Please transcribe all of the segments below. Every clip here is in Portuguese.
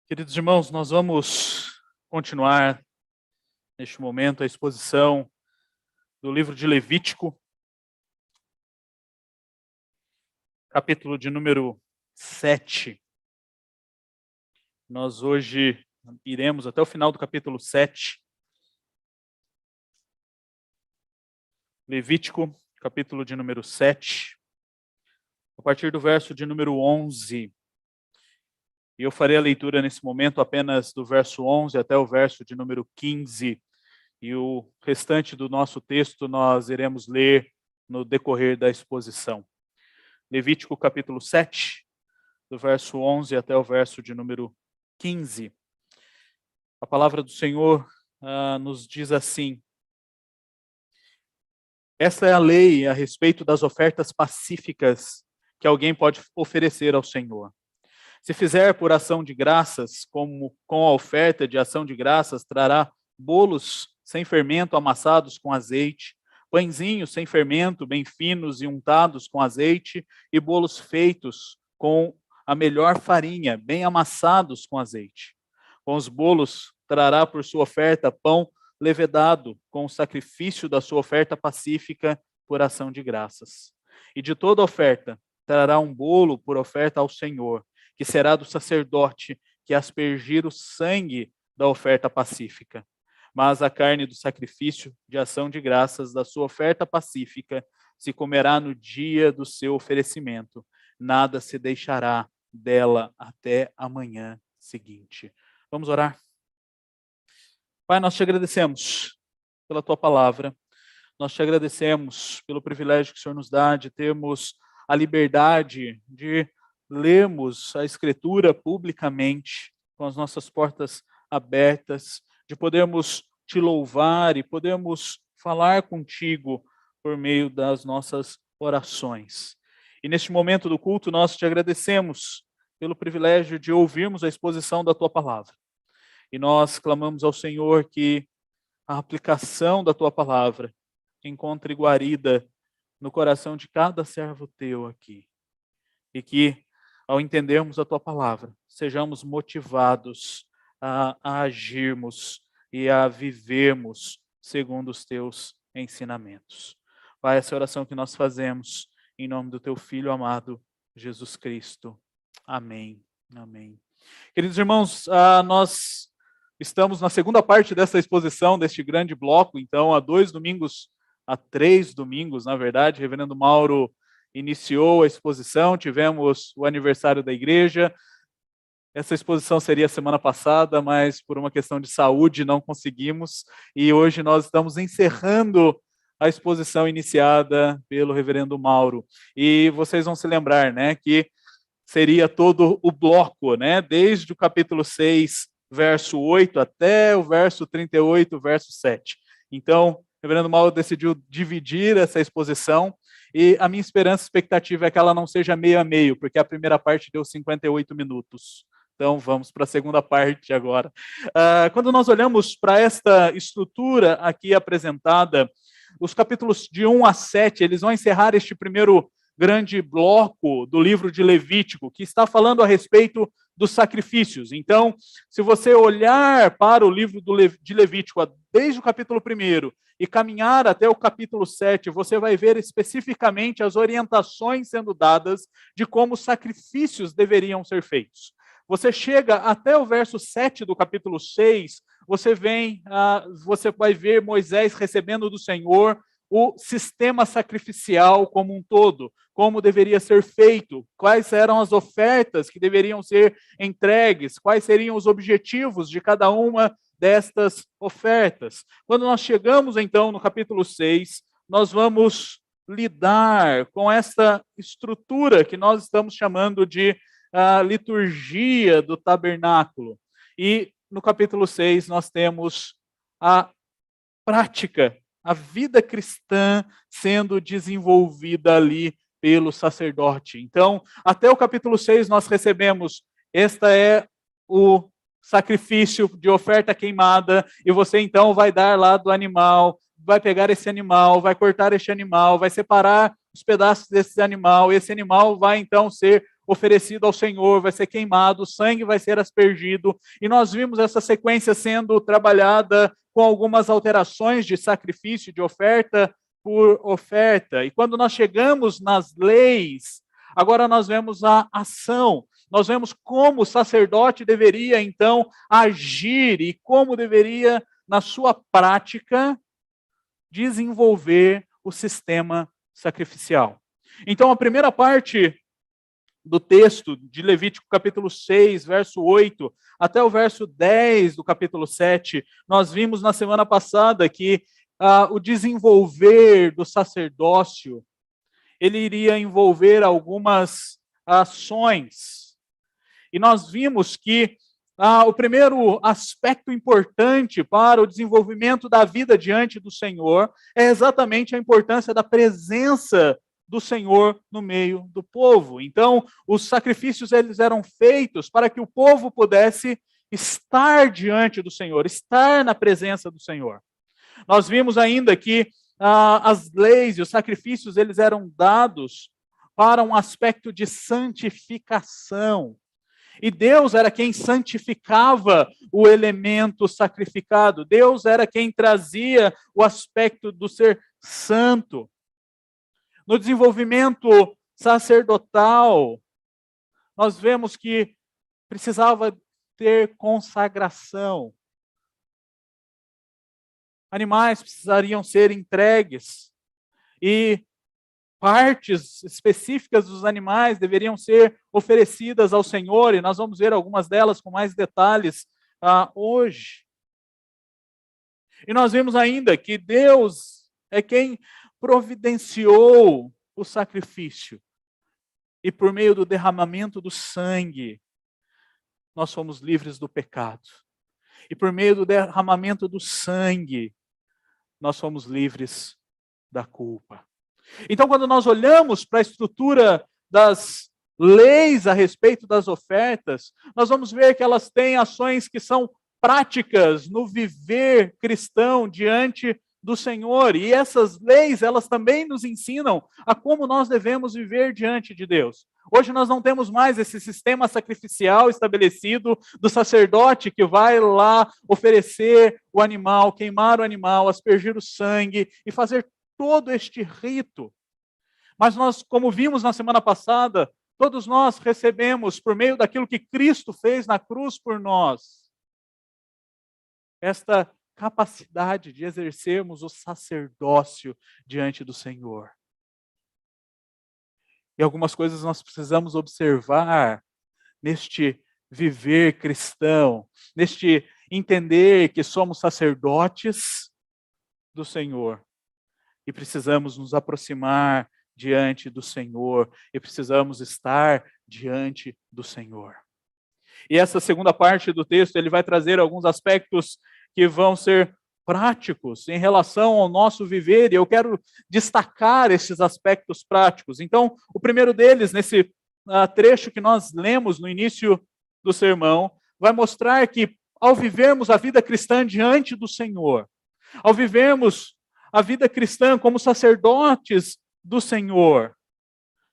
Queridos irmãos, nós vamos continuar neste momento a exposição do livro de Levítico, capítulo de número 7. Nós hoje iremos até o final do capítulo 7. Levítico, capítulo de número 7, a partir do verso de número 11. E eu farei a leitura nesse momento apenas do verso 11 até o verso de número 15. E o restante do nosso texto nós iremos ler no decorrer da exposição. Levítico capítulo 7, do verso 11 até o verso de número 15. A palavra do Senhor nos diz assim: essa é a lei a respeito das ofertas pacíficas que alguém pode oferecer ao Senhor. Se fizer por ação de graças, como com a oferta de ação de graças, trará bolos sem fermento amassados com azeite, pãezinhos sem fermento, bem finos e untados com azeite, e bolos feitos com a melhor farinha, bem amassados com azeite. Com os bolos trará por sua oferta pão levedado, com o sacrifício da sua oferta pacífica por ação de graças. E de toda oferta trará um bolo por oferta ao Senhor, que será do sacerdote que aspergir o sangue da oferta pacífica. Mas a carne do sacrifício de ação de graças da sua oferta pacífica se comerá no dia do seu oferecimento. Nada se deixará dela até a manhã seguinte. Vamos orar? Pai, nós te agradecemos pela tua palavra. Nós te agradecemos pelo privilégio que o Senhor nos dá de termos a liberdade de lermos a Escritura publicamente, com as nossas portas abertas, de podermos te louvar e podermos falar contigo por meio das nossas orações. E neste momento do culto, nós te agradecemos pelo privilégio de ouvirmos a exposição da tua palavra. E nós clamamos ao Senhor que a aplicação da tua palavra encontre guarida no coração de cada servo teu aqui. E que, ao entendermos a tua palavra, sejamos motivados a agirmos e a vivermos segundo os teus ensinamentos. Pai, essa oração que nós fazemos em nome do teu Filho amado, Jesus Cristo. Amém. Amém. Queridos irmãos, nós estamos na segunda parte dessa exposição, deste grande bloco. Então, há 3 domingos, na verdade, reverendo Mauro iniciou a exposição, tivemos o aniversário da igreja. Essa exposição seria semana passada, mas por uma questão de saúde não conseguimos. E hoje nós estamos encerrando a exposição iniciada pelo reverendo Mauro. E vocês vão se lembrar, né, que seria todo o bloco, né, desde o capítulo 6, verso 8, até o verso 38, verso 7. Então, o reverendo Mauro decidiu dividir essa exposição. E a minha esperança e expectativa é que ela não seja meio a meio, porque a primeira parte deu 58 minutos. Então, vamos para a segunda parte agora. Quando nós olhamos para esta estrutura aqui apresentada, os capítulos de 1 a 7, eles vão encerrar este primeiro grande bloco do livro de Levítico, que está falando a respeito dos sacrifícios. Então, se você olhar para o livro de Levítico, desde o capítulo 1 e caminhar até o capítulo 7, você vai ver especificamente as orientações sendo dadas de como os sacrifícios deveriam ser feitos. Você chega até o verso 7 do capítulo 6, você vai ver Moisés recebendo do Senhor o sistema sacrificial como um todo, como deveria ser feito, quais eram as ofertas que deveriam ser entregues, quais seriam os objetivos de cada uma destas ofertas. Quando nós chegamos, então, no capítulo 6, nós vamos lidar com essa estrutura que nós estamos chamando de liturgia do tabernáculo. E no capítulo 6 nós temos a prática, a vida cristã sendo desenvolvida ali pelo sacerdote. Então, até o capítulo 6 nós recebemos, esta é o sacrifício de oferta queimada, e você então vai dar lá do animal, vai pegar esse animal, vai cortar este animal, vai separar os pedaços desse animal, e esse animal vai então ser oferecido ao Senhor, vai ser queimado, o sangue vai ser aspergido, e nós vimos essa sequência sendo trabalhada com algumas alterações de sacrifício, de oferta por oferta. E quando nós chegamos nas leis, agora nós vemos a ação, nós vemos como o sacerdote deveria então agir e como deveria, na sua prática, desenvolver o sistema sacrificial. Então, a primeira parte do texto de Levítico capítulo 6, verso 8, até o verso 10 do capítulo 7, nós vimos na semana passada que o desenvolver do sacerdócio, ele iria envolver algumas ações. E nós vimos que o primeiro aspecto importante para o desenvolvimento da vida diante do Senhor é exatamente a importância da presença do Senhor no meio do povo. Então, os sacrifícios eles eram feitos para que o povo pudesse estar diante do Senhor, estar na presença do Senhor. Nós vimos ainda que as leis e os sacrifícios eles eram dados para um aspecto de santificação. E Deus era quem santificava o elemento sacrificado. Deus era quem trazia o aspecto do ser santo. No desenvolvimento sacerdotal, nós vemos que precisava ter consagração. Animais precisariam ser entregues e partes específicas dos animais deveriam ser oferecidas ao Senhor, e nós vamos ver algumas delas com mais detalhes hoje. E nós vemos ainda que Deus é quem providenciou o sacrifício, e por meio do derramamento do sangue, nós somos livres do pecado. E por meio do derramamento do sangue, nós somos livres da culpa. Então, quando nós olhamos para a estrutura das leis a respeito das ofertas, nós vamos ver que elas têm ações que são práticas no viver cristão diante do Senhor. E essas leis, elas também nos ensinam a como nós devemos viver diante de Deus. Hoje nós não temos mais esse sistema sacrificial estabelecido do sacerdote que vai lá oferecer o animal, queimar o animal, aspergir o sangue e fazer todo este rito. Mas nós, como vimos na semana passada, todos nós recebemos, por meio daquilo que Cristo fez na cruz por nós, esta capacidade de exercermos o sacerdócio diante do Senhor. E algumas coisas nós precisamos observar neste viver cristão, neste entender que somos sacerdotes do Senhor. E precisamos nos aproximar diante do Senhor, e precisamos estar diante do Senhor. E essa segunda parte do texto, ele vai trazer alguns aspectos que vão ser práticos em relação ao nosso viver, e eu quero destacar esses aspectos práticos. Então, o primeiro deles, nesse trecho que nós lemos no início do sermão, vai mostrar que ao vivermos a vida cristã diante do Senhor, ao vivermos a vida cristã como sacerdotes do Senhor,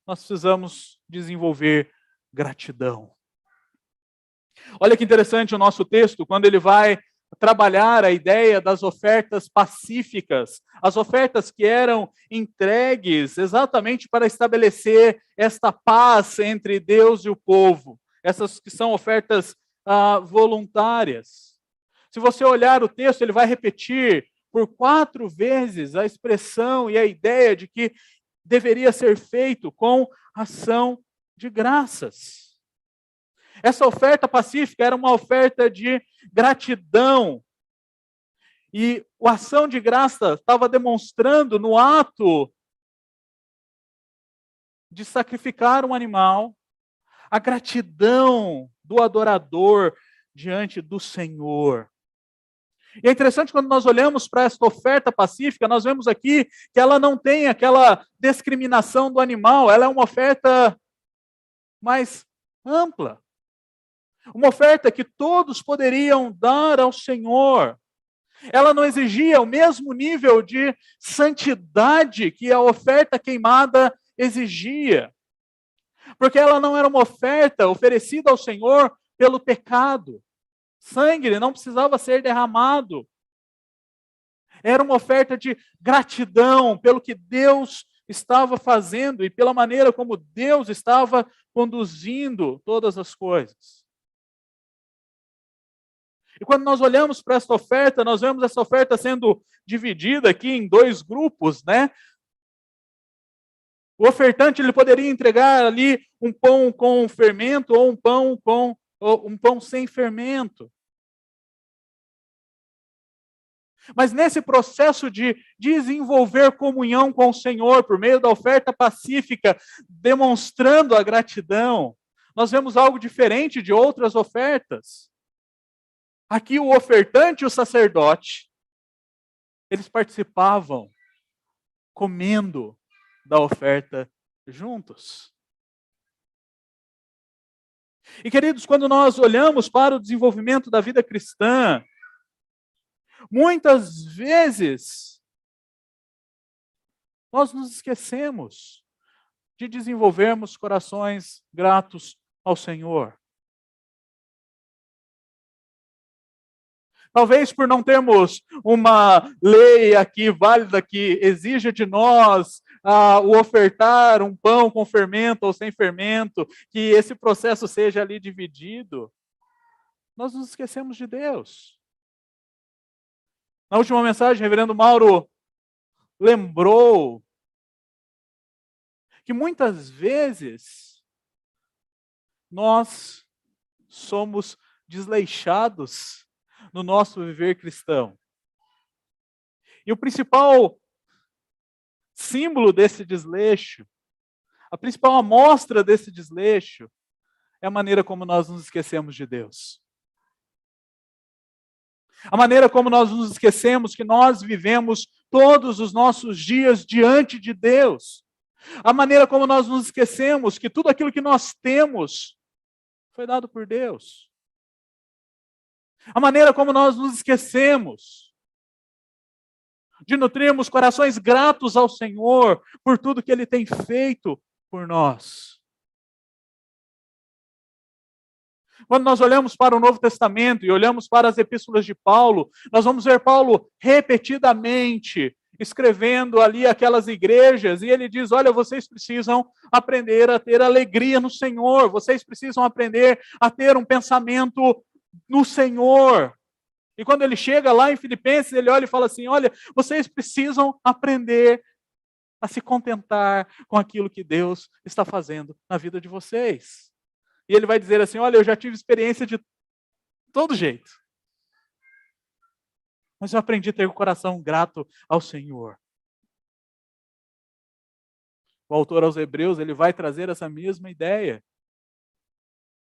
nós precisamos desenvolver gratidão. Olha que interessante o nosso texto, quando ele vai trabalhar a ideia das ofertas pacíficas, as ofertas que eram entregues exatamente para estabelecer esta paz entre Deus e o povo, essas que são ofertas voluntárias. Se você olhar o texto, ele vai repetir por 4 vezes a expressão e a ideia de que deveria ser feito com ação de graças. Essa oferta pacífica era uma oferta de gratidão. E a ação de graça estava demonstrando no ato de sacrificar um animal, a gratidão do adorador diante do Senhor. E é interessante quando nós olhamos para esta oferta pacífica, nós vemos aqui que ela não tem aquela discriminação do animal, ela é uma oferta mais ampla. Uma oferta que todos poderiam dar ao Senhor. Ela não exigia o mesmo nível de santidade que a oferta queimada exigia. Porque ela não era uma oferta oferecida ao Senhor pelo pecado. Sangue não precisava ser derramado. Era uma oferta de gratidão pelo que Deus estava fazendo e pela maneira como Deus estava conduzindo todas as coisas. E quando nós olhamos para esta oferta, nós vemos essa oferta sendo dividida aqui em dois grupos, né? O ofertante ele poderia entregar ali um pão com fermento ou um pão sem fermento. Mas nesse processo de desenvolver comunhão com o Senhor por meio da oferta pacífica, demonstrando a gratidão, nós vemos algo diferente de outras ofertas. Aqui o ofertante e o sacerdote, eles participavam comendo da oferta juntos. E queridos, quando nós olhamos para o desenvolvimento da vida cristã, muitas vezes nós nos esquecemos de desenvolvermos corações gratos ao Senhor. Talvez por não termos uma lei aqui válida que exija de nós o ofertar um pão com fermento ou sem fermento, que esse processo seja ali dividido, nós nos esquecemos de Deus. Na última mensagem, o reverendo Mauro lembrou que muitas vezes nós somos desleixados no nosso viver cristão. E o principal símbolo desse desleixo, a principal amostra desse desleixo, é a maneira como nós nos esquecemos de Deus. A maneira como nós nos esquecemos que nós vivemos todos os nossos dias diante de Deus. A maneira como nós nos esquecemos que tudo aquilo que nós temos foi dado por Deus. A maneira como nós nos esquecemos de nutrirmos corações gratos ao Senhor por tudo que Ele tem feito por nós. Quando nós olhamos para o Novo Testamento e olhamos para as epístolas de Paulo, nós vamos ver Paulo repetidamente escrevendo ali aquelas igrejas, e ele diz, olha, vocês precisam aprender a ter alegria no Senhor, vocês precisam aprender a ter um pensamento no Senhor. E quando ele chega lá em Filipenses, ele olha e fala assim, olha, vocês precisam aprender a se contentar com aquilo que Deus está fazendo na vida de vocês. E ele vai dizer assim, olha, eu já tive experiência de todo jeito. Mas eu aprendi a ter o coração grato ao Senhor. O autor aos Hebreus, ele vai trazer essa mesma ideia.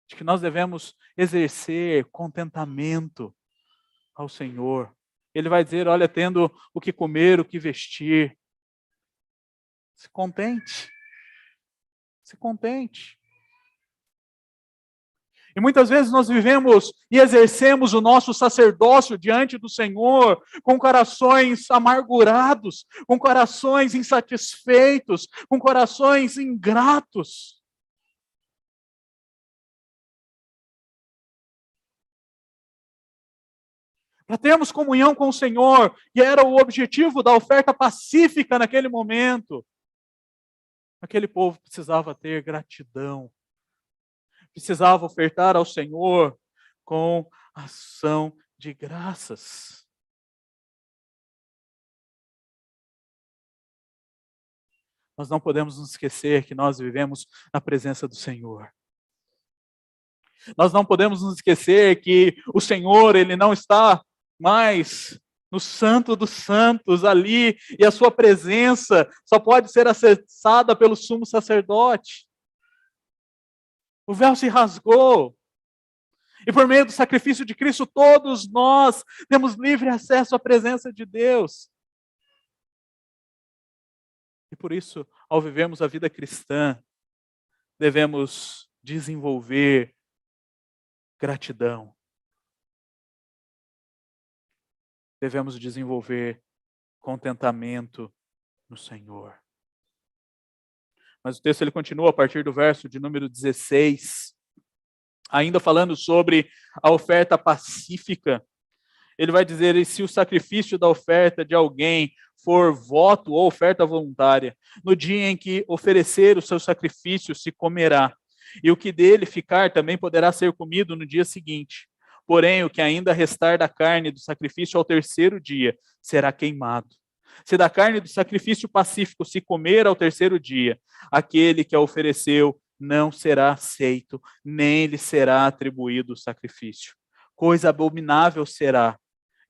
De que nós devemos exercer contentamento ao Senhor. Ele vai dizer, olha, tendo o que comer, o que vestir. Se contente. Se contente. E muitas vezes nós vivemos e exercemos o nosso sacerdócio diante do Senhor com corações amargurados, com corações insatisfeitos, com corações ingratos. Para termos comunhão com o Senhor, e era o objetivo da oferta pacífica naquele momento, aquele povo precisava ter gratidão. Precisava ofertar ao Senhor com ação de graças. Nós não podemos nos esquecer que nós vivemos na presença do Senhor. Nós não podemos nos esquecer que o Senhor, Ele não está mais no Santo dos Santos ali, e a sua presença só pode ser acessada pelo sumo sacerdote. O véu se rasgou. E por meio do sacrifício de Cristo, todos nós temos livre acesso à presença de Deus. E por isso, ao vivermos a vida cristã, devemos desenvolver gratidão. Devemos desenvolver contentamento no Senhor. Mas o texto ele continua a partir do verso de número 16, ainda falando sobre a oferta pacífica. Ele vai dizer: e se o sacrifício da oferta de alguém for voto ou oferta voluntária, no dia em que oferecer o seu sacrifício se comerá, e o que dele ficar também poderá ser comido no dia seguinte. Porém, o que ainda restar da carne do sacrifício ao terceiro dia será queimado. Se da carne do sacrifício pacífico se comer ao terceiro dia, aquele que a ofereceu não será aceito, nem lhe será atribuído o sacrifício. Coisa abominável será,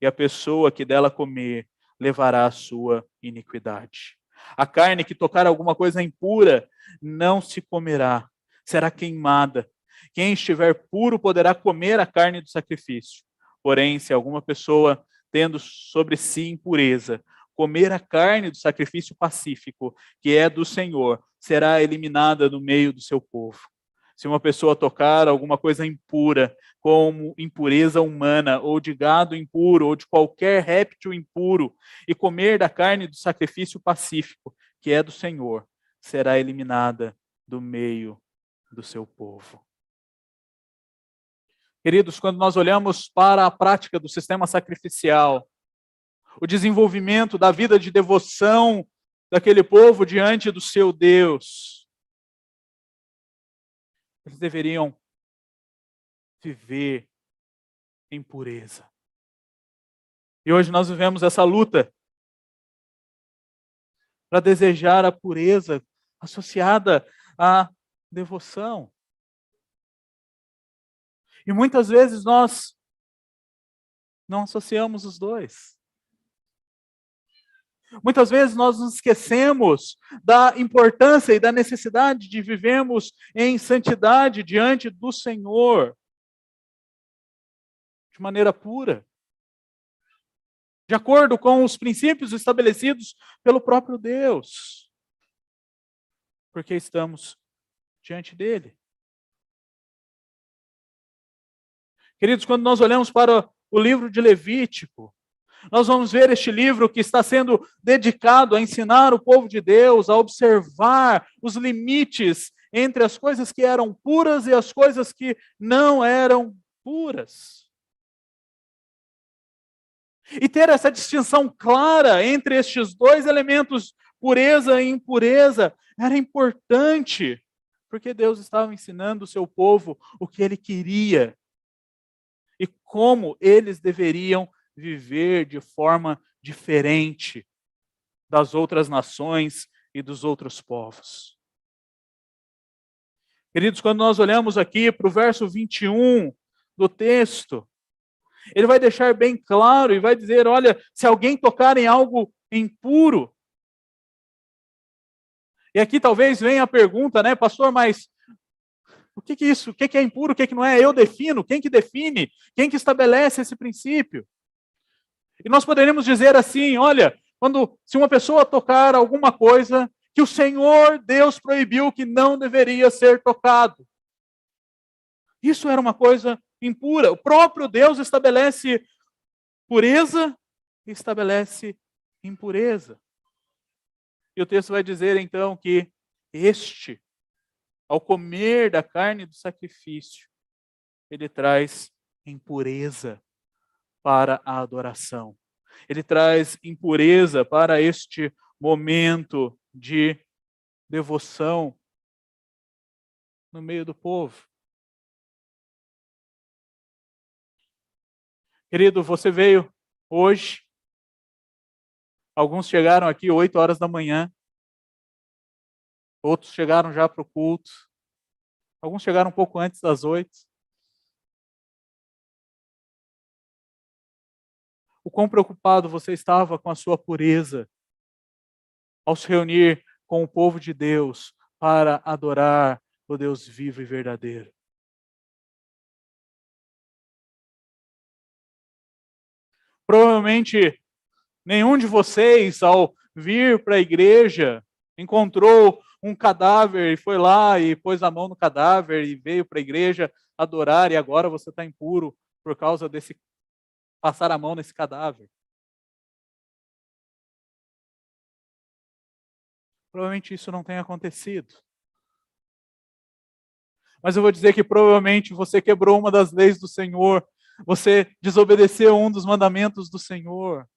e a pessoa que dela comer levará a sua iniquidade. A carne que tocar alguma coisa impura não se comerá, será queimada. Quem estiver puro poderá comer a carne do sacrifício. Porém, se alguma pessoa, tendo sobre si impureza, comer a carne do sacrifício pacífico, que é do Senhor, será eliminada do meio do seu povo. Se uma pessoa tocar alguma coisa impura, como impureza humana, ou de gado impuro, ou de qualquer réptil impuro, e comer da carne do sacrifício pacífico, que é do Senhor, será eliminada do meio do seu povo. Queridos, quando nós olhamos para a prática do sistema sacrificial, o desenvolvimento da vida de devoção daquele povo diante do seu Deus, eles deveriam viver em pureza. E hoje nós vivemos essa luta para desejar a pureza associada à devoção. E muitas vezes nós não associamos os dois. Muitas vezes nós nos esquecemos da importância e da necessidade de vivermos em santidade diante do Senhor, de maneira pura, de acordo com os princípios estabelecidos pelo próprio Deus, porque estamos diante dele. Queridos, quando nós olhamos para o livro de Levítico, nós vamos ver este livro que está sendo dedicado a ensinar o povo de Deus a observar os limites entre as coisas que eram puras e as coisas que não eram puras. E ter essa distinção clara entre estes dois elementos, pureza e impureza, era importante, porque Deus estava ensinando o seu povo o que ele queria e como eles deveriam viver de forma diferente das outras nações e dos outros povos. Queridos, quando nós olhamos aqui para o verso 21 do texto, ele vai deixar bem claro e vai dizer: olha, se alguém tocar em algo impuro. E aqui talvez venha a pergunta, né, pastor, mas o que é isso? O que é impuro? O que não é? Eu defino? Quem que define? Quem que estabelece esse princípio? E nós poderíamos dizer assim: olha, se uma pessoa tocar alguma coisa que o Senhor Deus proibiu que não deveria ser tocado, isso era uma coisa impura. O próprio Deus estabelece pureza e estabelece impureza. E o texto vai dizer então que ao comer da carne do sacrifício, ele traz impureza para a adoração. Ele traz impureza para este momento de devoção no meio do povo. Querido, você veio hoje, alguns chegaram aqui 8 horas da manhã, outros chegaram já para o culto, alguns chegaram um pouco antes das 8. O quão preocupado você estava com a sua pureza ao se reunir com o povo de Deus para adorar o Deus vivo e verdadeiro. Provavelmente nenhum de vocês, ao vir para a igreja, encontrou um cadáver e foi lá e pôs a mão no cadáver e veio para a igreja adorar, e agora você está impuro por causa desse passar a mão nesse cadáver. Provavelmente isso não tenha acontecido. Mas eu vou dizer que provavelmente você quebrou uma das leis do Senhor, você desobedeceu um dos mandamentos do Senhor.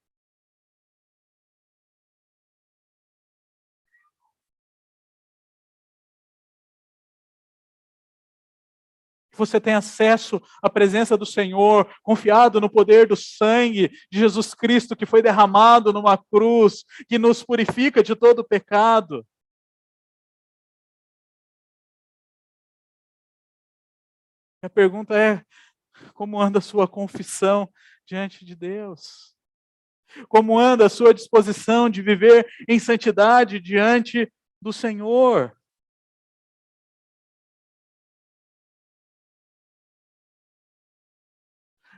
Você tem acesso à presença do Senhor, confiado no poder do sangue de Jesus Cristo que foi derramado numa cruz, que nos purifica de todo pecado. A pergunta é: como anda a sua confissão diante de Deus? Como anda a sua disposição de viver em santidade diante do Senhor?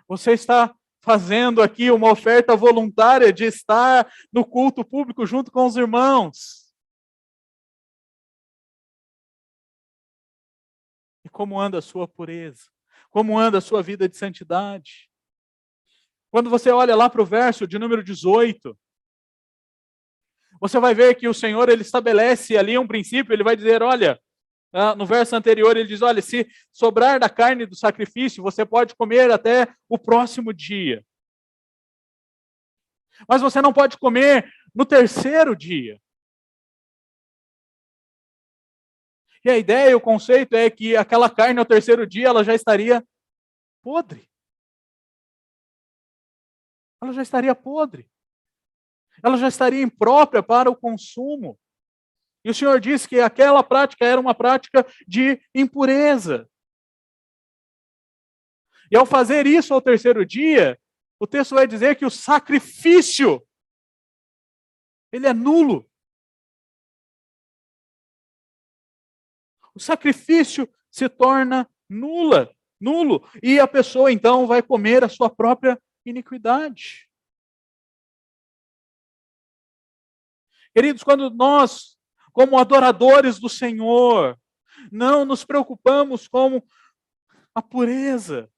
Você está fazendo aqui uma oferta voluntária de estar no culto público junto com os irmãos? E como anda a sua pureza? Como anda a sua vida de santidade? Quando você olha lá para o verso de número 18, você vai ver que o Senhor ele estabelece ali um princípio, ele vai dizer, olha, no verso anterior ele diz, olha, se sobrar da carne do sacrifício, você pode comer até o próximo dia. Mas você não pode comer no terceiro dia. E a ideia, o conceito é que aquela carne ao terceiro dia, ela já estaria podre. Ela já estaria podre. Ela já estaria imprópria para o consumo. E o Senhor disse que aquela prática era uma prática de impureza. E ao fazer isso ao terceiro dia, o texto vai dizer que o sacrifício, ele é nulo. O sacrifício se torna nulo. E a pessoa então vai comer a sua própria iniquidade. Queridos, quando nós, como adoradores do Senhor, não nos preocupamos com a pureza,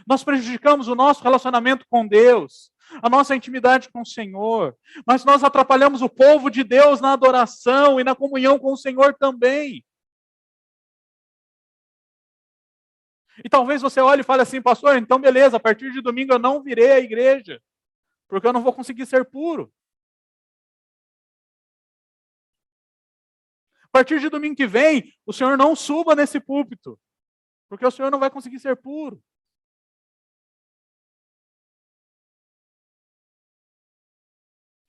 nós prejudicamos o nosso relacionamento com Deus, a nossa intimidade com o Senhor, mas nós atrapalhamos o povo de Deus na adoração e na comunhão com o Senhor também. E talvez você olhe e fale assim, pastor, então beleza, a partir de domingo eu não virei à igreja, porque eu não vou conseguir ser puro. A partir de domingo que vem, o Senhor não suba nesse púlpito, porque o Senhor não vai conseguir ser puro.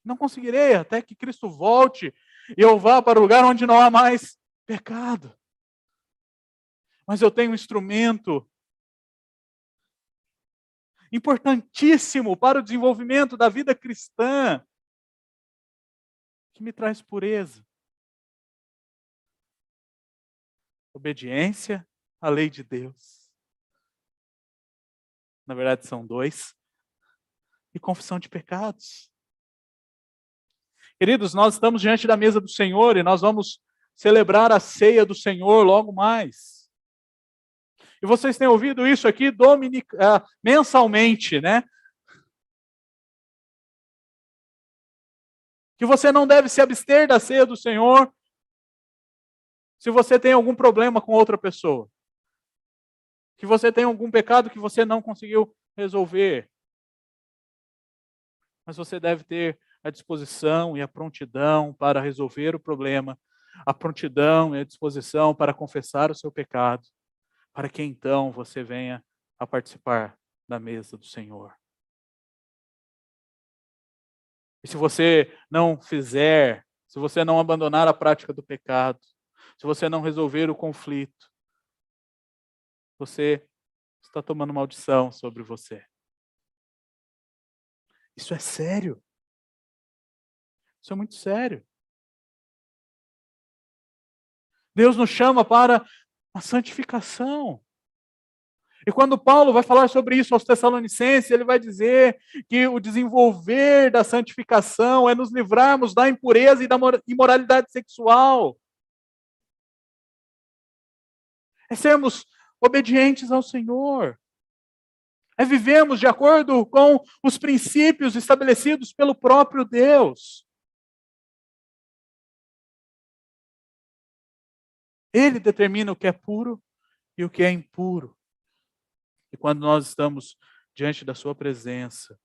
Não conseguirei até que Cristo volte e eu vá para o lugar onde não há mais pecado. Mas eu tenho um instrumento importantíssimo para o desenvolvimento da vida cristã que me traz pureza. Obediência à lei de Deus. Na verdade, são dois. E confissão de pecados. Queridos, nós estamos diante da mesa do Senhor e nós vamos celebrar a ceia do Senhor logo mais. E vocês têm ouvido isso aqui mensalmente, né? Que você não deve se abster da ceia do Senhor se você tem algum problema com outra pessoa. Que você tem algum pecado que você não conseguiu resolver. Mas você deve ter a disposição e a prontidão para resolver o problema, a prontidão e a disposição para confessar o seu pecado, para que então você venha a participar da mesa do Senhor. E se você não fizer, se você não abandonar a prática do pecado, se você não resolver o conflito, você está tomando maldição sobre você. Isso é sério. Isso é muito sério. Deus nos chama para a santificação. E quando Paulo vai falar sobre isso aos Tessalonicenses, ele vai dizer que o desenvolver da santificação é nos livrarmos da impureza e da imoralidade sexual. É sermos obedientes ao Senhor. É vivermos de acordo com os princípios estabelecidos pelo próprio Deus. Ele determina o que é puro e o que é impuro. E quando nós estamos diante da sua presença,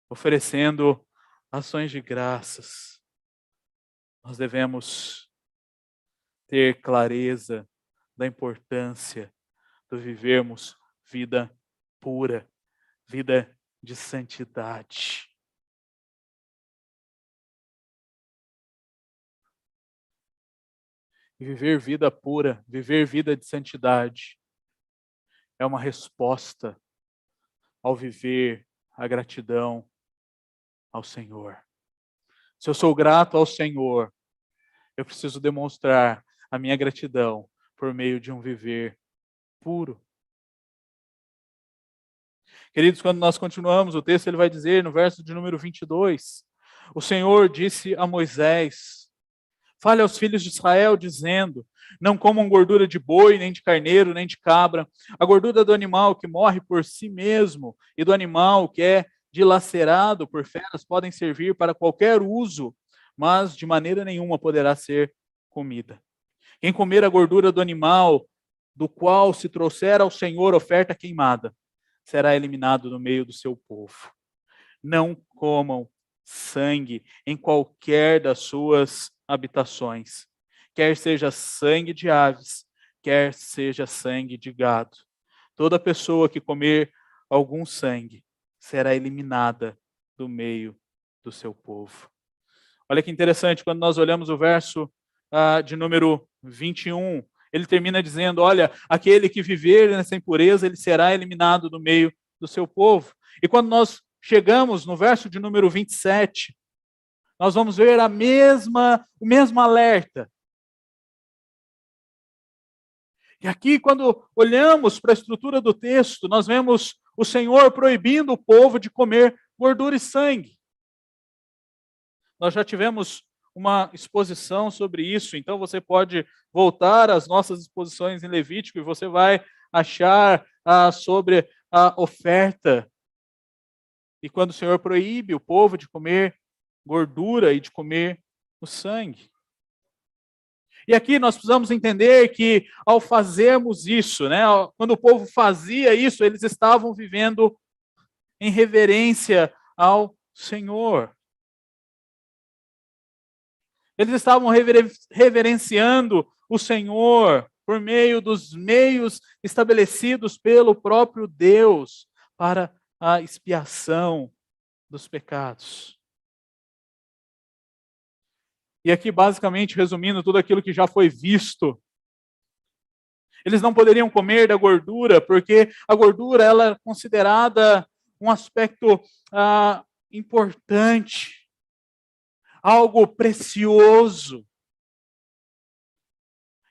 oferecendo ações de graças, nós devemos ter clareza da importância de vivermos vida pura, vida de santidade. E viver vida pura, viver vida de santidade, é uma resposta ao viver a gratidão ao Senhor. Se eu sou grato ao Senhor, eu preciso demonstrar a minha gratidão por meio de um viver puro. Queridos, quando nós continuamos o texto, ele vai dizer no verso de número 22, o Senhor disse a Moisés: fale aos filhos de Israel, dizendo: não comam gordura de boi, nem de carneiro, nem de cabra. A gordura do animal que morre por si mesmo e do animal que é dilacerado por feras podem servir para qualquer uso, mas de maneira nenhuma poderá ser comida. Quem comer a gordura do animal, do qual se trouxer ao Senhor oferta queimada, será eliminado do meio do seu povo. Não comam sangue em qualquer das suas habitações, quer seja sangue de aves, quer seja sangue de gado. Toda pessoa que comer algum sangue será eliminada do meio do seu povo. Olha que interessante, quando nós olhamos o verso de número 21, ele termina dizendo: olha, aquele que viver nessa impureza, ele será eliminado do meio do seu povo. E quando nós chegamos no verso de número 27, nós vamos ver o mesmo alerta. E aqui, quando olhamos para a estrutura do texto, nós vemos o Senhor proibindo o povo de comer gordura e sangue. Nós já tivemos uma exposição sobre isso, então você pode voltar às nossas exposições em Levítico e você vai achar sobre a oferta. E quando o Senhor proíbe o povo de comer gordura e de comer o sangue. E aqui nós precisamos entender que ao fazermos isso, né, quando o povo fazia isso, eles estavam vivendo em reverência ao Senhor. Eles estavam reverenciando o Senhor por meio dos meios estabelecidos pelo próprio Deus para a expiação dos pecados. E aqui, basicamente, resumindo tudo aquilo que já foi visto, eles não poderiam comer da gordura, porque a gordura ela é considerada um aspecto importante, algo precioso.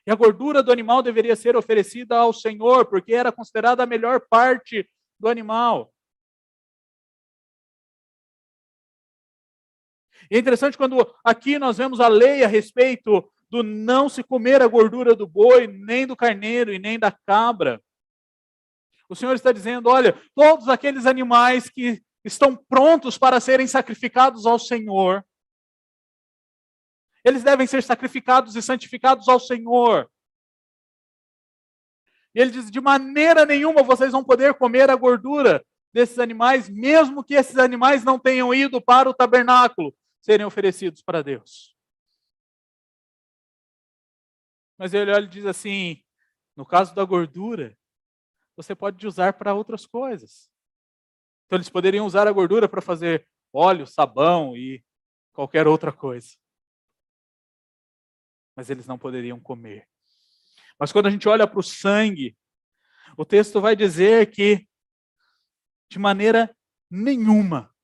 E a gordura do animal deveria ser oferecida ao Senhor, porque era considerada a melhor parte do animal. E é interessante quando aqui nós vemos a lei a respeito do não se comer a gordura do boi, nem do carneiro e nem da cabra. O Senhor está dizendo, olha, todos aqueles animais que estão prontos para serem sacrificados ao Senhor, eles devem ser sacrificados e santificados ao Senhor. E ele diz, de maneira nenhuma vocês vão poder comer a gordura desses animais, mesmo que esses animais não tenham ido para o tabernáculo serem oferecidos para Deus. Mas ele olha e diz assim, no caso da gordura, você pode usar para outras coisas. Então eles poderiam usar a gordura para fazer óleo, sabão e qualquer outra coisa. Mas eles não poderiam comer. Mas quando a gente olha para o sangue, o texto vai dizer que, de maneira nenhuma,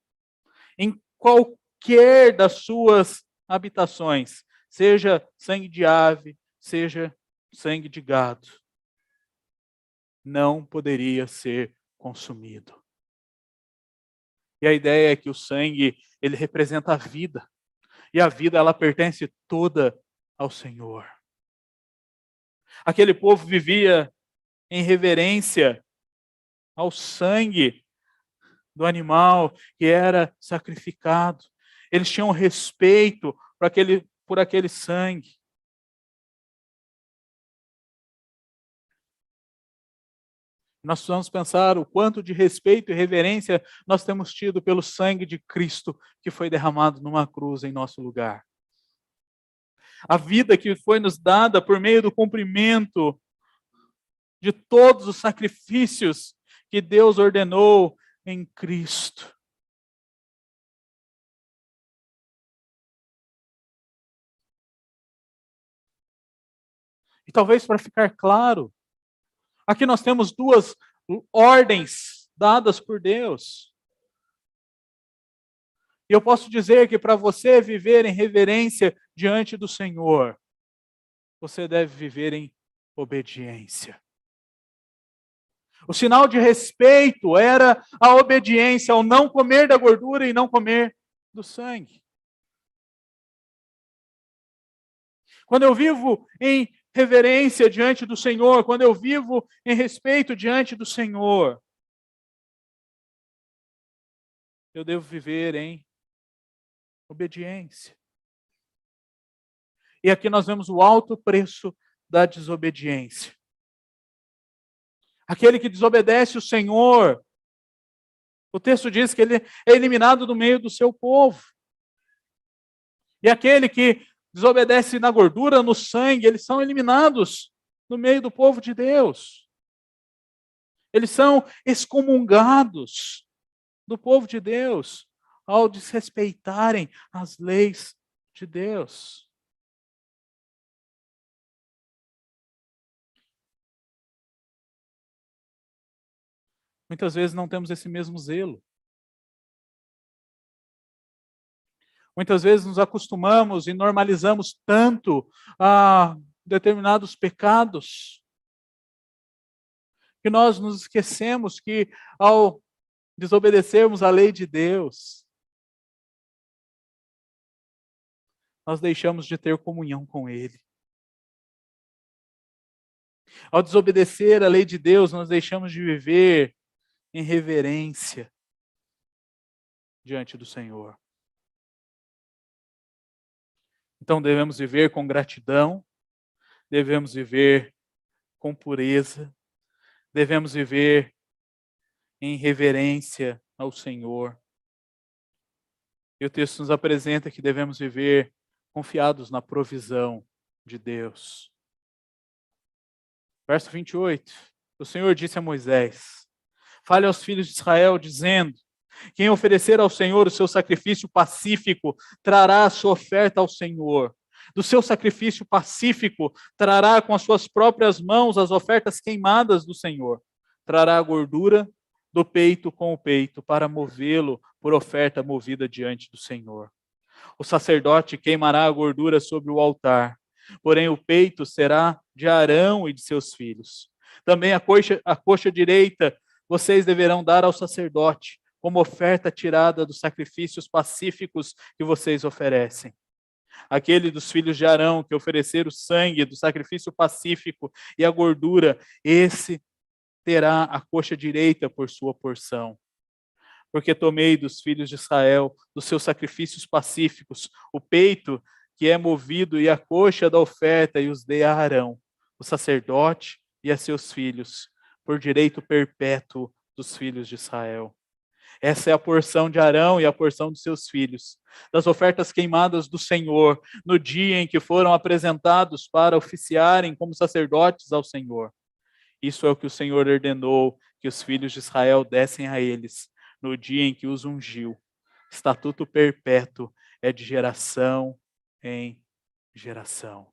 em qualquer das suas habitações, seja sangue de ave, seja sangue de gado, não poderia ser consumido. E a ideia é que o sangue, ele representa a vida. E a vida, ela pertence toda ao Senhor. Aquele povo vivia em reverência ao sangue do animal que era sacrificado. Eles tinham respeito por aquele sangue. Nós precisamos pensar o quanto de respeito e reverência nós temos tido pelo sangue de Cristo que foi derramado numa cruz em nosso lugar. A vida que foi nos dada por meio do cumprimento de todos os sacrifícios que Deus ordenou em Cristo. E talvez para ficar claro, aqui nós temos duas ordens dadas por Deus. E eu posso dizer que para você viver em reverência diante do Senhor, você deve viver em obediência. O sinal de respeito era a obediência ao não comer da gordura e não comer do sangue. Quando eu vivo em reverência diante do Senhor, quando eu vivo em respeito diante do Senhor, eu devo viver em obediência. E aqui nós vemos o alto preço da desobediência. Aquele que desobedece o Senhor, o texto diz que ele é eliminado do meio do seu povo. E aquele que desobedece na gordura, no sangue, eles são eliminados do meio do povo de Deus. Eles são excomungados do povo de Deus ao desrespeitarem as leis de Deus. Muitas vezes não temos esse mesmo zelo. Muitas vezes nos acostumamos e normalizamos tanto a determinados pecados que nós nos esquecemos que ao desobedecermos a lei de Deus, nós deixamos de ter comunhão com Ele. Ao desobedecer a lei de Deus, nós deixamos de viver em reverência diante do Senhor. Então devemos viver com gratidão, devemos viver com pureza, devemos viver em reverência ao Senhor. E o texto nos apresenta que devemos viver confiados na provisão de Deus. Verso 28. O Senhor disse a Moisés: fale aos filhos de Israel, dizendo: quem oferecer ao Senhor o seu sacrifício pacífico, trará a sua oferta ao Senhor. Do seu sacrifício pacífico, trará com as suas próprias mãos as ofertas queimadas do Senhor. Trará a gordura do peito com o peito, para movê-lo por oferta movida diante do Senhor. O sacerdote queimará a gordura sobre o altar, porém o peito será de Arão e de seus filhos. Também a coxa direita vocês deverão dar ao sacerdote, como oferta tirada dos sacrifícios pacíficos que vocês oferecem. Aquele dos filhos de Arão que oferecer o sangue do sacrifício pacífico e a gordura, esse terá a coxa direita por sua porção. Porque tomei dos filhos de Israel, dos seus sacrifícios pacíficos, o peito que é movido e a coxa da oferta, e os dei a Arão, o sacerdote, e a seus filhos, por direito perpétuo dos filhos de Israel. Essa é a porção de Arão e a porção dos seus filhos, das ofertas queimadas do Senhor, no dia em que foram apresentados para oficiarem como sacerdotes ao Senhor. Isso é o que o Senhor ordenou que os filhos de Israel dessem a eles, no dia em que os ungiu. Estatuto perpétuo é de geração em geração.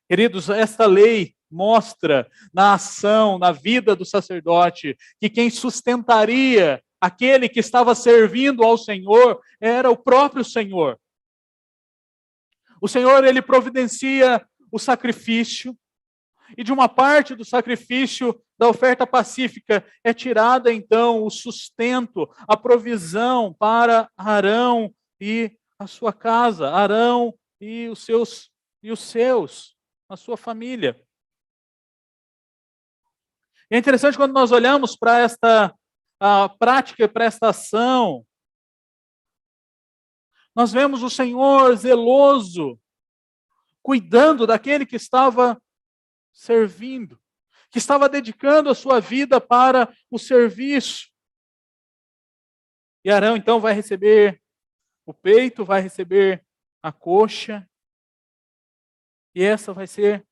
Queridos, esta lei mostra na ação, na vida do sacerdote, que quem sustentaria aquele que estava servindo ao Senhor era o próprio Senhor. O Senhor, ele providencia o sacrifício, e de uma parte do sacrifício da oferta pacífica é tirada então o sustento, a provisão para Arão e a sua casa, Arão e os seus, a sua família. E é interessante quando nós olhamos para esta prática, para esta ação, nós vemos o Senhor zeloso, cuidando daquele que estava servindo, que estava dedicando a sua vida para o serviço. E Arão então vai receber o peito, vai receber a coxa, e essa vai ser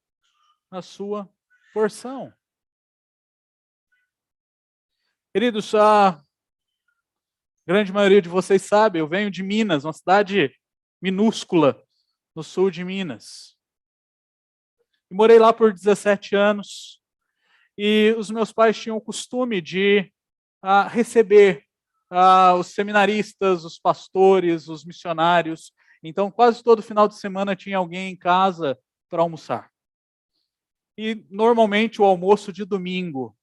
a sua porção. Queridos, a grande maioria de vocês sabe, eu venho de Minas, uma cidade minúscula no sul de Minas. E morei lá por 17 anos, e os meus pais tinham o costume de receber os seminaristas, os pastores, os missionários. Então, quase todo final de semana tinha alguém em casa para almoçar. E, normalmente, o almoço de domingo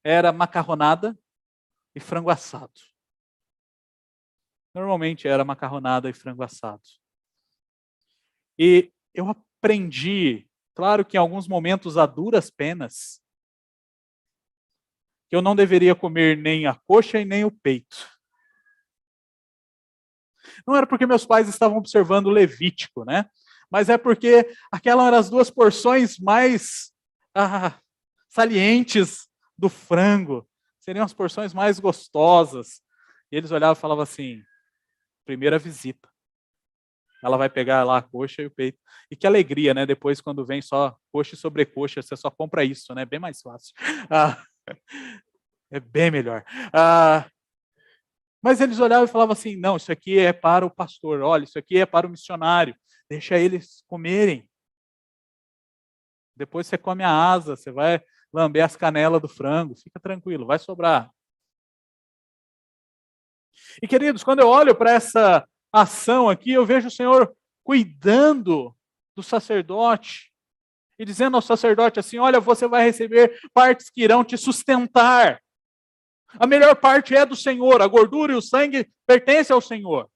era macarronada e frango assado. Normalmente era macarronada e frango assado. E eu aprendi, claro que em alguns momentos a duras penas, que eu não deveria comer nem a coxa e nem o peito. Não era porque meus pais estavam observando o Levítico, né? Mas é porque aquelas eram as duas porções mais salientes do frango. Seriam as porções mais gostosas. E eles olhavam e falavam assim, primeira visita. Ela vai pegar lá a coxa e o peito. E que alegria, né? Depois, quando vem só coxa e sobrecoxa, você só compra isso, né? Bem mais fácil. É bem melhor. Mas eles olhavam e falavam assim, não, isso aqui é para o pastor, olha, isso aqui é para o missionário, deixa eles comerem. Depois você come a asa, você vai lamber as canelas do frango, fica tranquilo, vai sobrar. E queridos, quando eu olho para essa ação aqui, eu vejo o Senhor cuidando do sacerdote e dizendo ao sacerdote assim, olha, você vai receber partes que irão te sustentar. A melhor parte é do Senhor, a gordura e o sangue pertencem ao Senhor.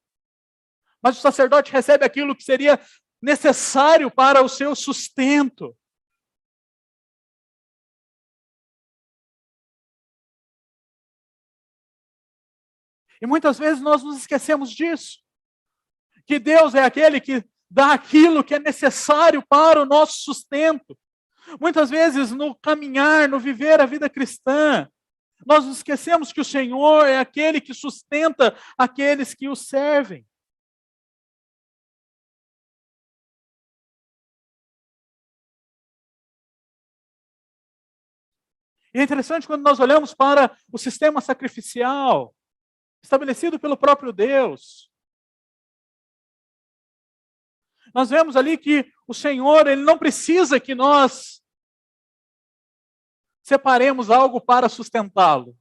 Mas o sacerdote recebe aquilo que seria necessário para o seu sustento. E muitas vezes nós nos esquecemos disso. Que Deus é aquele que dá aquilo que é necessário para o nosso sustento. Muitas vezes no caminhar, no viver a vida cristã, nós nos esquecemos que o Senhor é aquele que sustenta aqueles que o servem. E é interessante quando nós olhamos para o sistema sacrificial, estabelecido pelo próprio Deus. Nós vemos ali que o Senhor, Ele não precisa que nós separemos algo para sustentá-lo.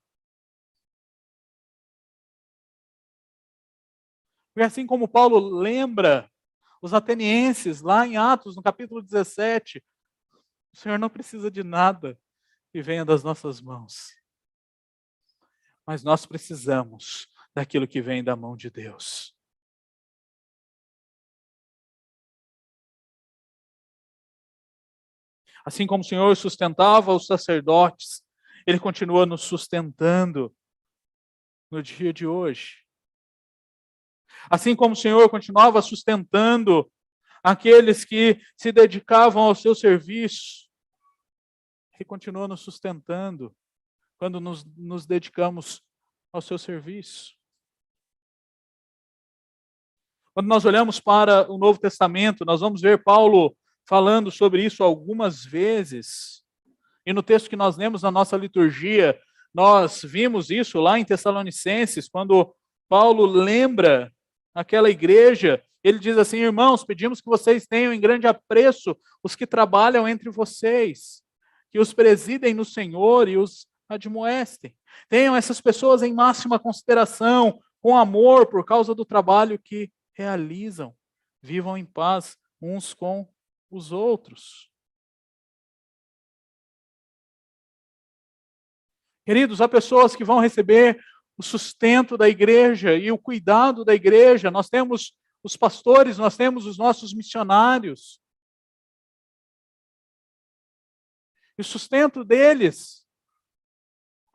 Porque assim como Paulo lembra os atenienses lá em Atos, no capítulo 17, o Senhor não precisa de nada que venha das nossas mãos. Mas nós precisamos daquilo que vem da mão de Deus. Assim como o Senhor sustentava os sacerdotes, Ele continua nos sustentando no dia de hoje. Assim como o Senhor continuava sustentando aqueles que se dedicavam ao seu serviço, Ele continua nos sustentando quando nos dedicamos ao seu serviço. Quando nós olhamos para o Novo Testamento, nós vamos ver Paulo falando sobre isso algumas vezes. E no texto que nós lemos na nossa liturgia, nós vimos isso lá em Tessalonicenses, quando Paulo lembra aquela igreja, ele diz assim, irmãos, pedimos que vocês tenham em grande apreço os que trabalham entre vocês, que os presidem no Senhor e os admoestem. Tenham essas pessoas em máxima consideração, com amor, por causa do trabalho que realizam. Vivam em paz uns com os outros. Queridos, há pessoas que vão receber o sustento da igreja e o cuidado da igreja. Nós temos os pastores, nós temos os nossos missionários. E o sustento deles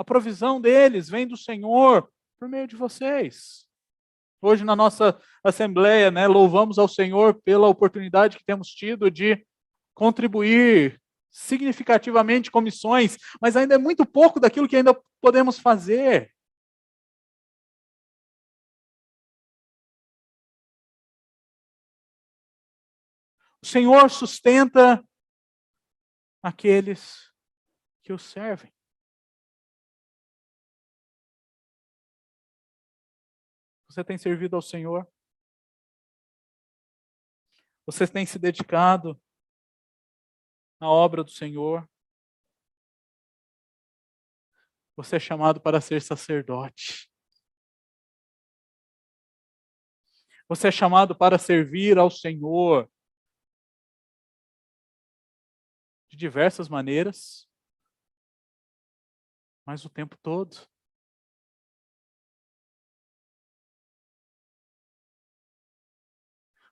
A provisão deles vem do Senhor por meio de vocês. Hoje na nossa assembleia, né, louvamos ao Senhor pela oportunidade que temos tido de contribuir significativamente com missões, mas ainda é muito pouco daquilo que ainda podemos fazer. O Senhor sustenta aqueles que o servem. Você tem servido ao Senhor? Você tem se dedicado à obra do Senhor? Você é chamado para ser sacerdote. Você é chamado para servir ao Senhor de diversas maneiras, mas o tempo todo.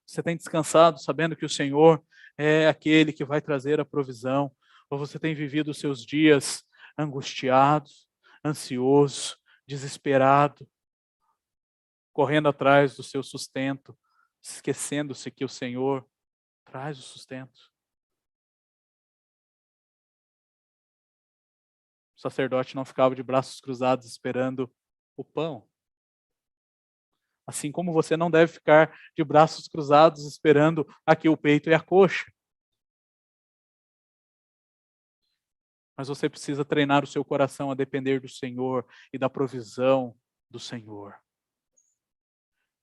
Você tem descansado sabendo que o Senhor é aquele que vai trazer a provisão, ou você tem vivido os seus dias angustiado, ansioso, desesperado, correndo atrás do seu sustento, esquecendo-se que o Senhor traz o sustento. O sacerdote não ficava de braços cruzados esperando o pão. Assim como você não deve ficar de braços cruzados esperando aqui o peito e a coxa. Mas você precisa treinar o seu coração a depender do Senhor e da provisão do Senhor.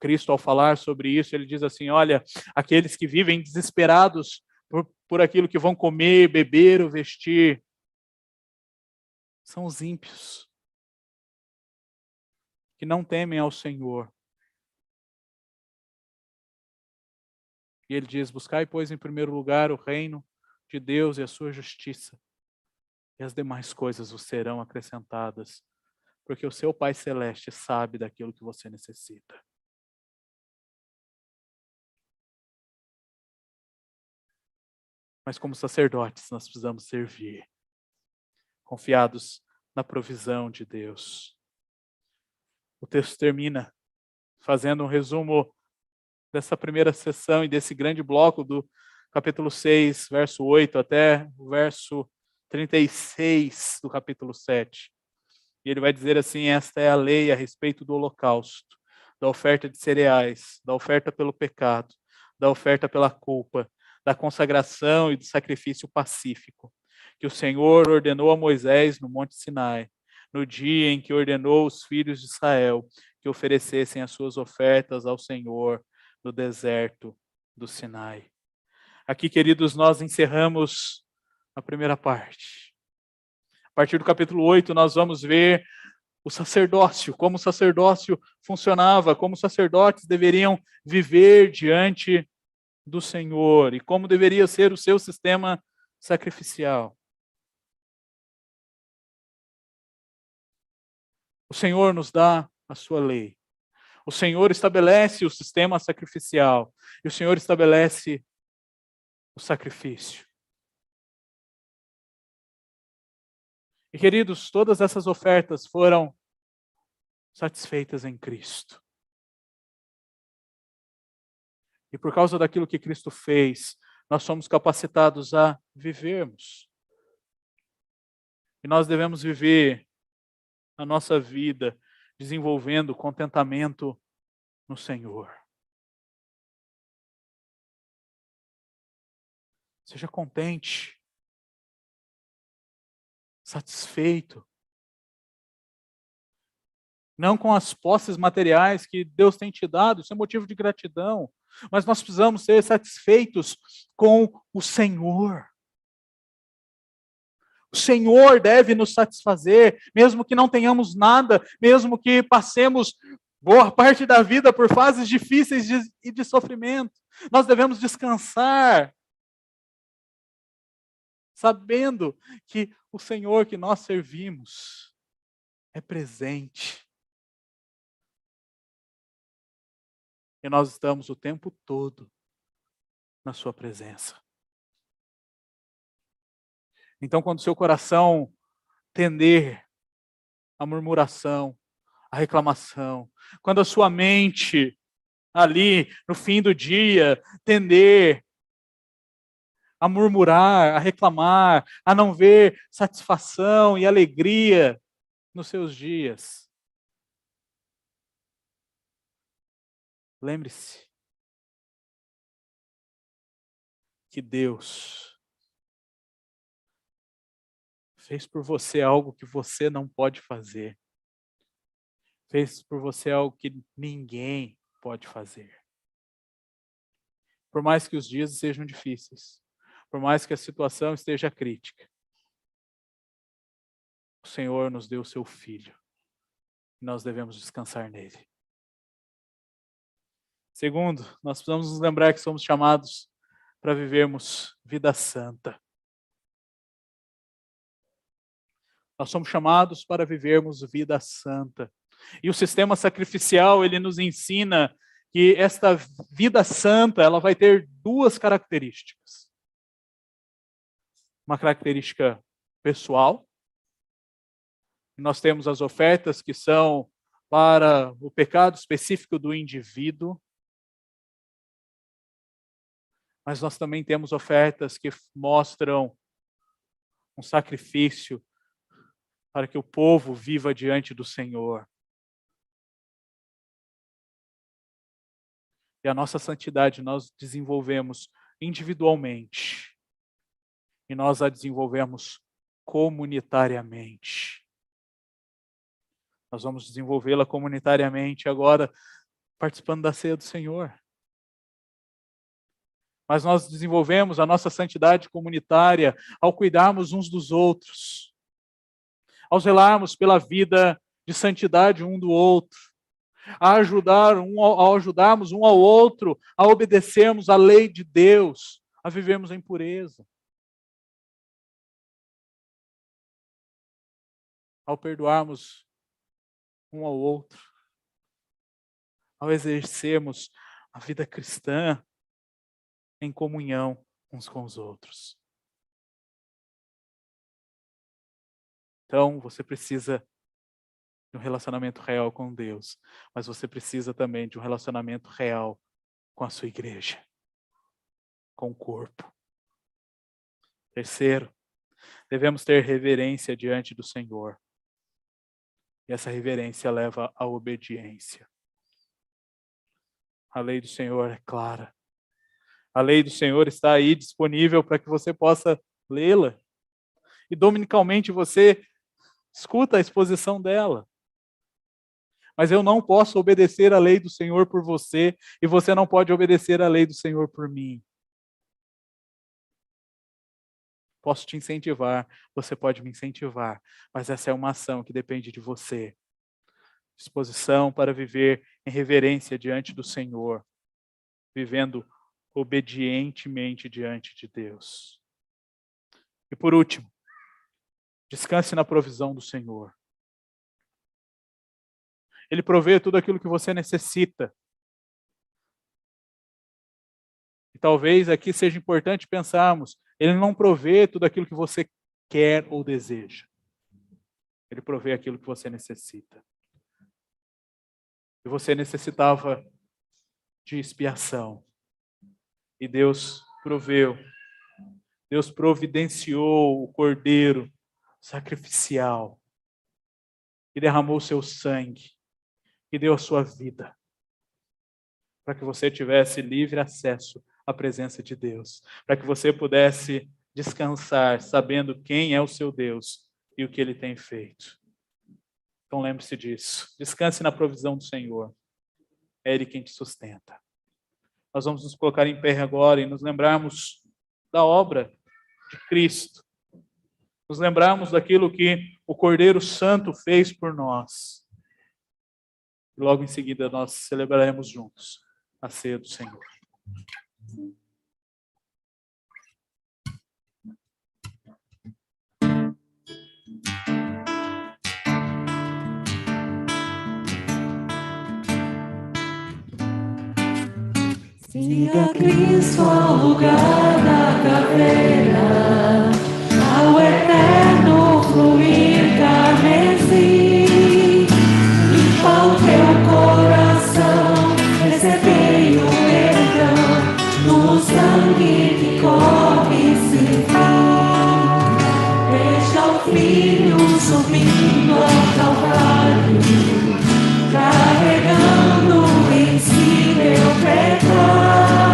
Cristo, ao falar sobre isso, ele diz assim: olha, aqueles que vivem desesperados por aquilo que vão comer, beber ou vestir, são os ímpios, que não temem ao Senhor. E ele diz: buscai, pois, em primeiro lugar o reino de Deus e a sua justiça, e as demais coisas vos serão acrescentadas, porque o seu Pai Celeste sabe daquilo que você necessita. Mas como sacerdotes, nós precisamos servir, confiados na provisão de Deus. O texto termina fazendo um resumo dessa primeira sessão e desse grande bloco do capítulo 6, verso 8, até o verso 36 do capítulo 7. E ele vai dizer assim: esta é a lei a respeito do holocausto, da oferta de cereais, da oferta pelo pecado, da oferta pela culpa, da consagração e do sacrifício pacífico, que o Senhor ordenou a Moisés no Monte Sinai, no dia em que ordenou os filhos de Israel que oferecessem as suas ofertas ao Senhor no deserto do Sinai. Aqui, queridos, nós encerramos a primeira parte. A partir do capítulo 8, nós vamos ver o sacerdócio, como o sacerdócio funcionava, como os sacerdotes deveriam viver diante do Senhor e como deveria ser o seu sistema sacrificial. O Senhor nos dá a sua lei. O Senhor estabelece o sistema sacrificial e o Senhor estabelece o sacrifício. E, queridos, todas essas ofertas foram satisfeitas em Cristo. E por causa daquilo que Cristo fez, nós somos capacitados a vivermos. E nós devemos viver a nossa vida desenvolvendo contentamento no Senhor. Seja contente, satisfeito. Não com as posses materiais que Deus tem te dado, isso é motivo de gratidão. Mas nós precisamos ser satisfeitos com o Senhor. O Senhor deve nos satisfazer, mesmo que não tenhamos nada, mesmo que passemos boa parte da vida por fases difíceis e de sofrimento. Nós devemos descansar, sabendo que o Senhor que nós servimos é presente. E nós estamos o tempo todo na sua presença. Então, quando o seu coração tender a murmuração, a reclamação. Quando a sua mente, ali, no fim do dia, tender a murmurar, a reclamar, a não ver satisfação e alegria nos seus dias. Lembre-se que Deus fez por você algo que você não pode fazer. Fez por você algo que ninguém pode fazer. Por mais que os dias sejam difíceis, por mais que a situação esteja crítica, o Senhor nos deu o seu Filho. E nós devemos descansar nele. Segundo, nós precisamos nos lembrar que somos chamados para vivermos vida santa. Nós somos chamados para vivermos vida santa. E o sistema sacrificial, ele nos ensina que esta vida santa, ela vai ter duas características. Uma característica pessoal. Nós temos as ofertas que são para o pecado específico do indivíduo. Mas nós também temos ofertas que mostram um sacrifício para que o povo viva diante do Senhor. E a nossa santidade nós desenvolvemos individualmente. E nós a desenvolvemos comunitariamente. Nós vamos desenvolvê-la comunitariamente agora, participando da ceia do Senhor. Mas nós desenvolvemos a nossa santidade comunitária ao cuidarmos uns dos outros, ao zelarmos pela vida de santidade um do outro, ao ajudarmos um ao outro, a obedecermos a lei de Deus, a vivermos em pureza, ao perdoarmos um ao outro, ao exercermos a vida cristã em comunhão uns com os outros. Então, você precisa de um relacionamento real com Deus, mas você precisa também de um relacionamento real com a sua igreja, com o corpo. Terceiro, devemos ter reverência diante do Senhor. E essa reverência leva à obediência. A lei do Senhor é clara. A lei do Senhor está aí disponível para que você possa lê-la. E dominicalmente você escuta a exposição dela. Mas eu não posso obedecer a lei do Senhor por você, e você não pode obedecer a lei do Senhor por mim. Posso te incentivar, você pode me incentivar, mas essa é uma ação que depende de você. Disposição para viver em reverência diante do Senhor, vivendo obedientemente diante de Deus. E por último, descanse na provisão do Senhor. Ele provê tudo aquilo que você necessita. E talvez aqui seja importante pensarmos, ele não provê tudo aquilo que você quer ou deseja. Ele provê aquilo que você necessita. E você necessitava de expiação. E Deus proveu. Deus providenciou o cordeiro sacrificial. E derramou o seu sangue. E deu a sua vida. Para que você tivesse livre acesso à presença de Deus. Para que você pudesse descansar sabendo quem é o seu Deus e o que Ele tem feito. Então lembre-se disso. Descanse na provisão do Senhor. É Ele quem te sustenta. Nós vamos nos colocar em pé agora e nos lembrarmos da obra de Cristo. Nos lembrarmos daquilo que o Cordeiro Santo fez por nós. E logo em seguida nós celebraremos juntos a ceia do Senhor. Siga Cristo ao lugar da caveira, ao eterno fluir carmesim. Filho subindo ao Calvário, carregando em si meu pecado.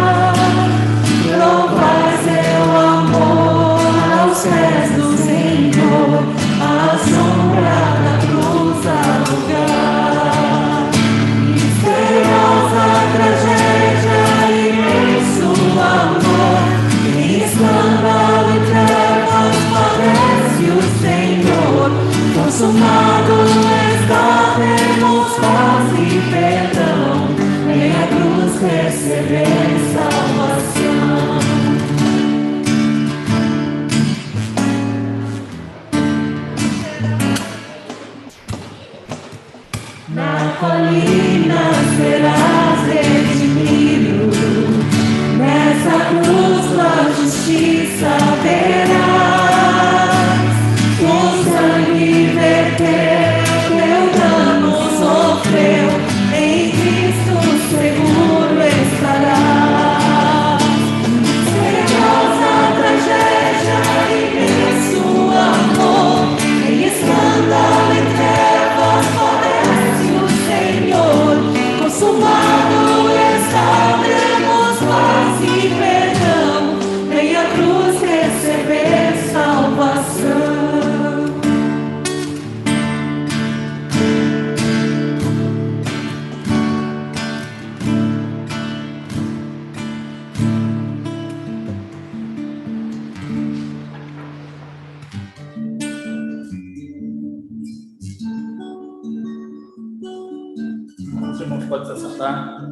Provar seu amor aos pés do Senhor, a sombra da cruz a lugar. Misteriosa tragédia, imenso amor, em escândalo e trevas padece o Senhor. Consumado está, temos paz e perdão, em a cruz receber salvação. Na colina serás redimido, nessa cruz tua justiça verás. O sangue verteu, teu dano sofreu, em Cristo seguro estarás. Misteriosa tragédia, imenso amor, em escândalo e trevas padece o Senhor. Consumado está, temos paz e perdão, em a cruz receber salvação. Os irmãos podem se assentar.